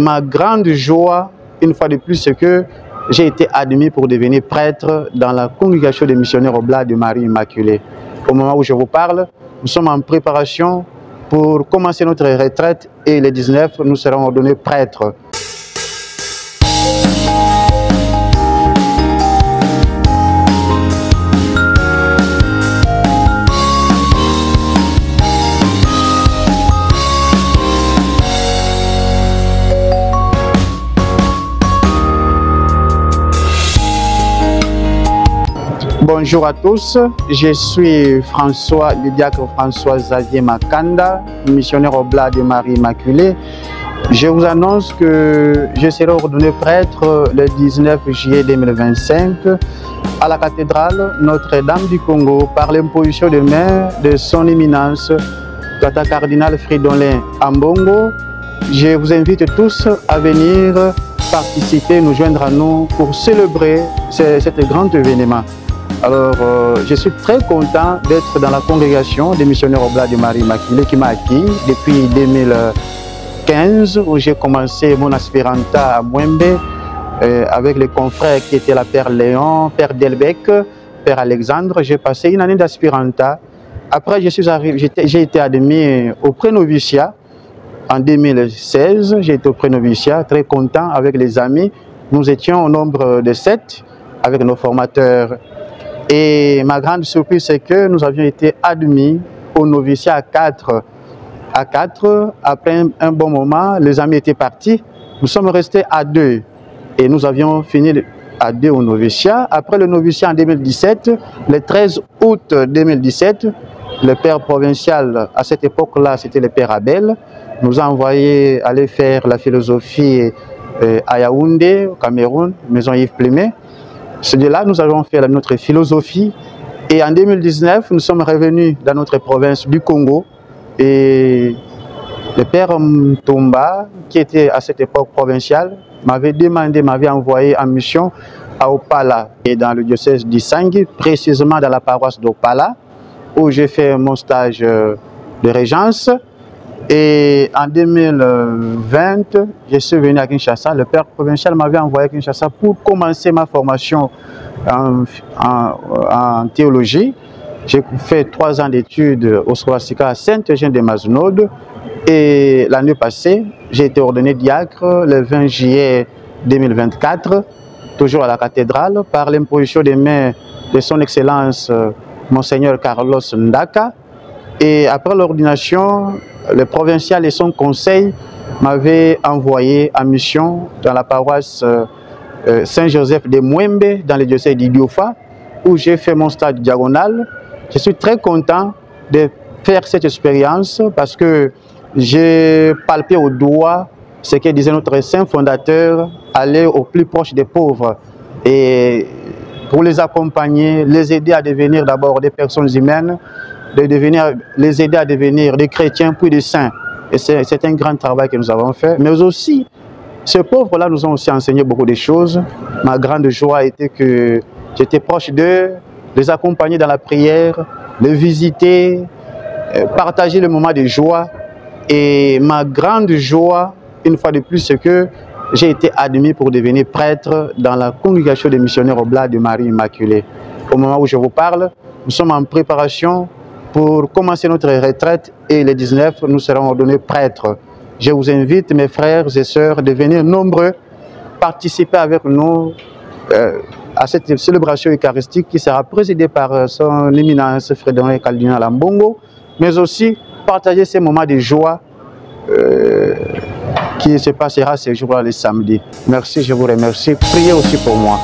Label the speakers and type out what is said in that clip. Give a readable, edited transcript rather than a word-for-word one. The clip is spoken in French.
Speaker 1: Ma grande joie, une fois de plus, c'est que j'ai été admis pour devenir prêtre dans la congrégation des missionnaires Oblats de Marie Immaculée. Au moment où je vous parle, nous sommes en préparation pour commencer notre retraite et les 19, nous serons ordonnés prêtres. Bonjour à tous, je suis François, le diacre François Xavier Makanda, missionnaire Oblat de Marie Immaculée. Je vous annonce que je serai ordonné prêtre le 19 juillet 2025 à la cathédrale Notre-Dame du Congo par l'imposition de main de son éminence, Tata Cardinal Fridolin Ambongo. Je vous invite tous à venir participer, nous joindre à nous pour célébrer cet grand événement. Alors, je suis très content d'être dans la congrégation des missionnaires Oblats de Marie Immaculée qui m'a acquis depuis 2015 où j'ai commencé mon aspiranta à Mwembe avec les confrères qui étaient là, Père Léon, Père Delbecq, Père Alexandre. J'ai passé une année d'aspiranta. Après, j'ai été admis au pré-noviciat en 2016. J'ai été au pré-noviciat, très content avec les amis. Nous étions au nombre de 7 avec nos formateurs. Et ma grande surprise, c'est que nous avions été admis au noviciat à 4. Après un bon moment, les amis étaient partis. Nous sommes restés à 2. Et nous avions fini à 2 au noviciat. Après le noviciat en 2017, le 13 août 2017, le père provincial, à cette époque-là, c'était le père Abel, nous a envoyé aller faire la philosophie à Yaoundé, au Cameroun, maison Yves Plumet. C'est de là que nous avons fait notre philosophie et en 2019, nous sommes revenus dans notre province du Congo et le père Mtomba, qui était à cette époque provincial, m'avait envoyé en mission à Opala et dans le diocèse d'Issangui, précisément dans la paroisse d'Opala, où j'ai fait mon stage de régence. Et en 2020, je suis venu à Kinshasa. Le père provincial m'avait envoyé à Kinshasa pour commencer ma formation en théologie. J'ai fait 3 ans d'études au Scolastica à Saint-Eugène-de-Mazenod. Et l'année passée, j'ai été ordonné diacre le 20 juillet 2024, toujours à la cathédrale, par l'imposition des mains de son Excellence Monseigneur Carlos Ndaka. Et après l'ordination, le provincial et son conseil m'avaient envoyé en mission dans la paroisse Saint-Joseph de Mwembe, dans le diocèse d'Idiofa, où j'ai fait mon stage diagonal. Je suis très content de faire cette expérience parce que j'ai palpé au doigt ce que disait notre saint fondateur, aller au plus proche des pauvres et pour les accompagner, les aider à devenir d'abord des personnes humaines, les aider à devenir des chrétiens puis des saints. Et c'est un grand travail que nous avons fait. Mais aussi, ces pauvres-là nous ont aussi enseigné beaucoup de choses. Ma grande joie était que j'étais proche d'eux, les accompagner dans la prière, les visiter, partager le moment de joie. Et ma grande joie, une fois de plus, c'est que j'ai été admis pour devenir prêtre dans la congrégation des missionnaires Oblats de Marie Immaculée. Au moment où je vous parle, nous sommes en préparation pour commencer notre retraite et les 19, nous serons ordonnés prêtres. Je vous invite, mes frères et sœurs, de venir nombreux participer avec nous à cette célébration eucharistique qui sera présidée par son éminence Fridolin Cardinal Ambongo, mais aussi partager ces moments de joie qui se passera ces jours-là, les samedis. Merci, je vous remercie. Priez aussi pour moi.